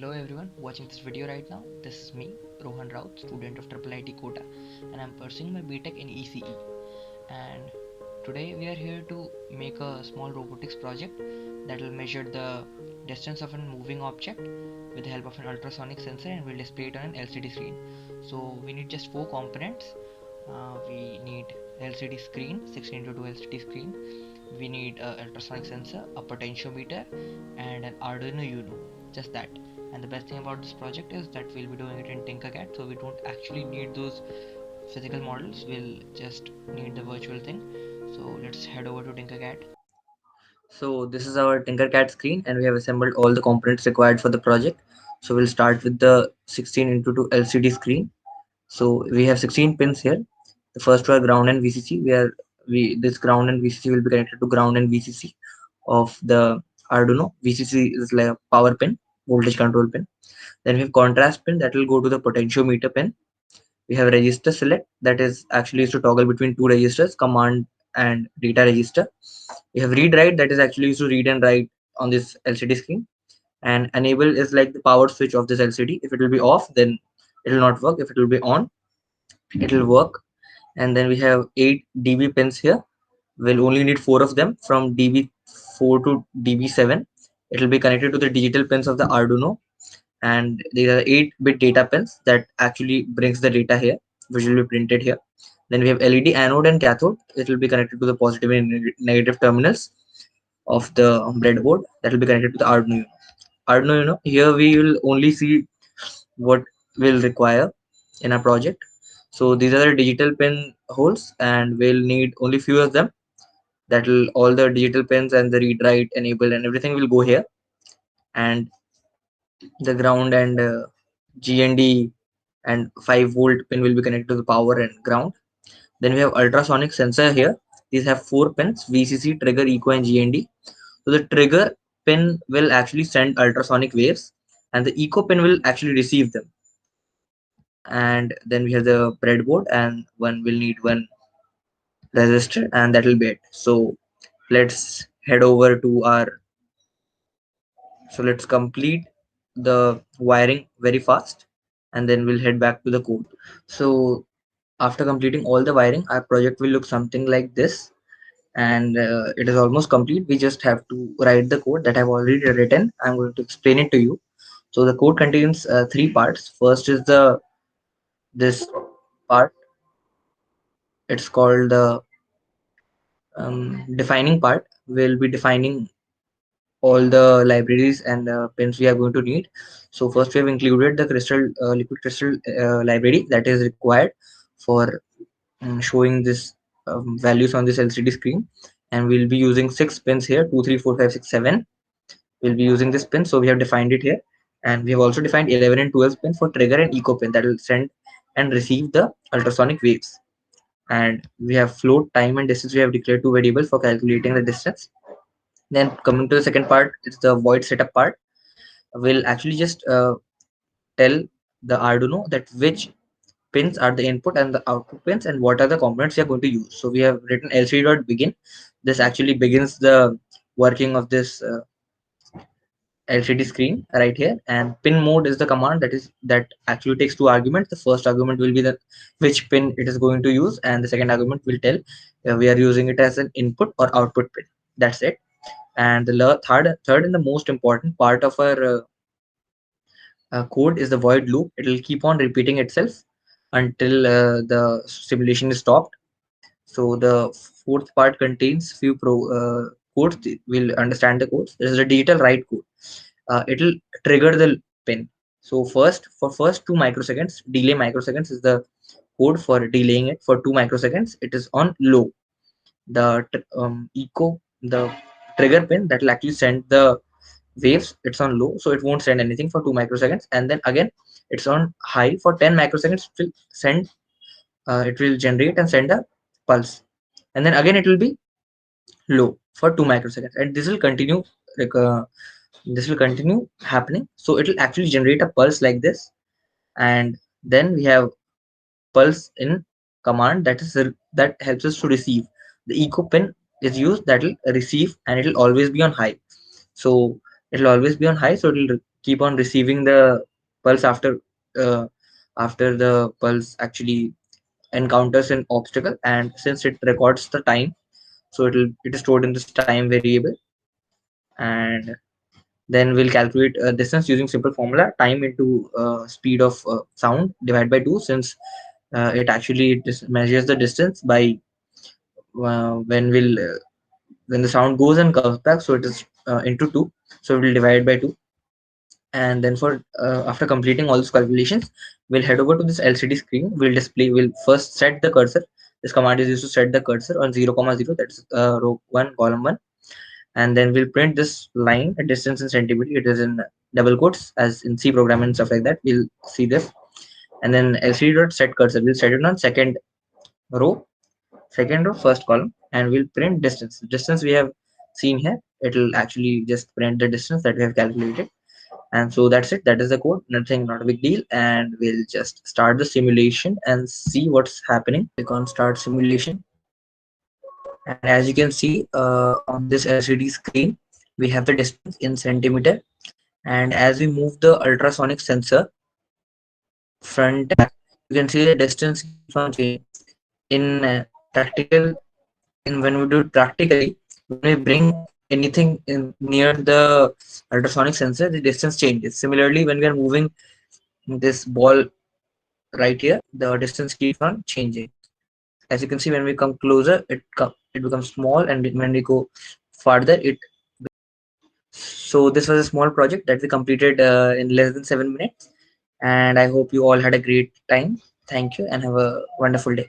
Hello everyone watching this video right now. This is me, Rohan Raut, student of IIIT Kota, and I'm pursuing my BTech in ECE. And today we are here to make a small robotics project that will measure the distance of a moving object with the help of an ultrasonic sensor and will display it on an LCD screen. So we need just four components. We need LCD screen, 16:2 LCD screen. We need a ultrasonic sensor, a potentiometer, and an Arduino Uno. Just that. And the best thing about this project is that we'll be doing it in Tinkercad, so we don't actually need those physical models. We'll just need the virtual thing. So let's head over to Tinkercad. So this is our Tinkercad screen and we have assembled all the components required for the project. So we'll start with the 16:2 LCD screen. So we have 16 pins here. The first two are ground and VCC. This ground and VCC will be connected to ground and VCC of the Arduino. VCC is like a power pin, voltage control pin. Then we have contrast pin that will go to the potentiometer pin. We have register select that is actually used to toggle between two registers, command and data register. We have read write that is actually used to read and write on this LCD screen. And enable is like the power switch of this LCD. If it will be off, then it will not work. If it will be on, it will work. And then we have 8 DB pins here. We'll only need 4 of them from DB4 to DB7. It will be connected to the digital pins of the Arduino, and these are 8-bit data pins that actually brings the data here, which will be printed here. Then we have LED anode and cathode. It will be connected to the positive and negative terminals of the breadboard that will be connected to the Arduino. Arduino, here we will only see what we'll require in our project. So these are the digital pin holes, and we'll need only few of them. That will all the digital pins and the read write enable and everything will go here, and the ground and GND and 5-volt pin will be connected to the power and ground. Then we have ultrasonic sensor here. These have 4 pins: VCC, trigger, echo, and GND. So the trigger pin will actually send ultrasonic waves, and the echo pin will actually receive them. And then we have the breadboard, and one will need one resistor, and that will be it. So let's head over to our. So let's complete the wiring very fast, and then we'll head back to the code. So after completing all the wiring, our project will look something like this, and it is almost complete. We just have to write the code that I've already written. I'm going to explain it to you. So the code contains 3 parts. First is the this part. It's called the defining part. We'll be defining all the libraries and pins we are going to need. So first we have included the liquid crystal library that is required for showing this values on this LCD screen, and we'll be using 6 pins here: 2, 3, 4, 5, 6, 7. We'll be using this pin, so we have defined it here, and we have also defined 11 and 12 pin for trigger and echo pin that will send and receive the ultrasonic waves. And we have float, time, and distance. We have declared 2 variables for calculating the distance. Then coming to the second part, it's the void setup part. We'll actually just tell the Arduino that which pins are the input and the output pins and what are the components you are going to use. So we have written lcd.begin. This actually begins the working of this LCD screen right here, and pin mode is the command that actually takes 2 arguments. The first argument will be the which pin it is going to use, and the second argument will tell we are using it as an input or output pin. That's it. And the third and the most important part of our code is the void loop. It will keep on repeating itself until the simulation is stopped. So the fourth part contains few codes. We'll understand the codes. There is a digital write code. It'll trigger the pin. So first 2 microseconds, delay microseconds is the code for delaying it. For 2 microseconds, it is on low. The trigger pin that will actually send the waves, it's on low, so it won't send anything for 2 microseconds. And then again, it's on high for 10 microseconds. It will send, it will generate and send a pulse, and then again it will be low for 2 microseconds, and this will continue like this will continue happening. So it will actually generate a pulse like this, and then we have pulse in command that helps us to receive. The echo pin is used that will receive, and it will always be on high. So it will always be on high, so it will keep on receiving the pulse uh, after the pulse actually encounters an obstacle, and since it records the time, so it is stored in this time variable. And then we'll calculate distance using simple formula: time into speed of sound divided by 2, since it actually measures the distance by when when the sound goes and comes back, so it is into 2, so we'll divide by 2. And then for after completing all these calculations, we'll head over to this LCD screen. We'll first set the cursor. This command is used to set the cursor on 0 comma 0, that's row 1 column 1. And then we'll print this line at distance in centimeter. It is in double quotes as in C program and stuff like that. We'll see this. And then LCD dot set cursor, we'll set it on row second row first column, and we'll print distance we have seen here. It'll actually just print the distance that we have calculated. And so that's it, that is the code, nothing, not a big deal. And we'll just start the simulation and see what's happening. Click on start simulation, and as you can see on this LCD screen, we have the distance in centimeter. And as we move the ultrasonic sensor front and back, you can see the distance keeps on changing. In practical, in when we do it practically, when we bring anything in near the ultrasonic sensor, the distance changes. Similarly, when we are moving this ball right here, the distance keeps on changing. As you can see, when we come closer, it becomes small, and when we go farther, it. So this was a small project that we completed in less than 7 minutes, and I hope you all had a great time. Thank you and have a wonderful day.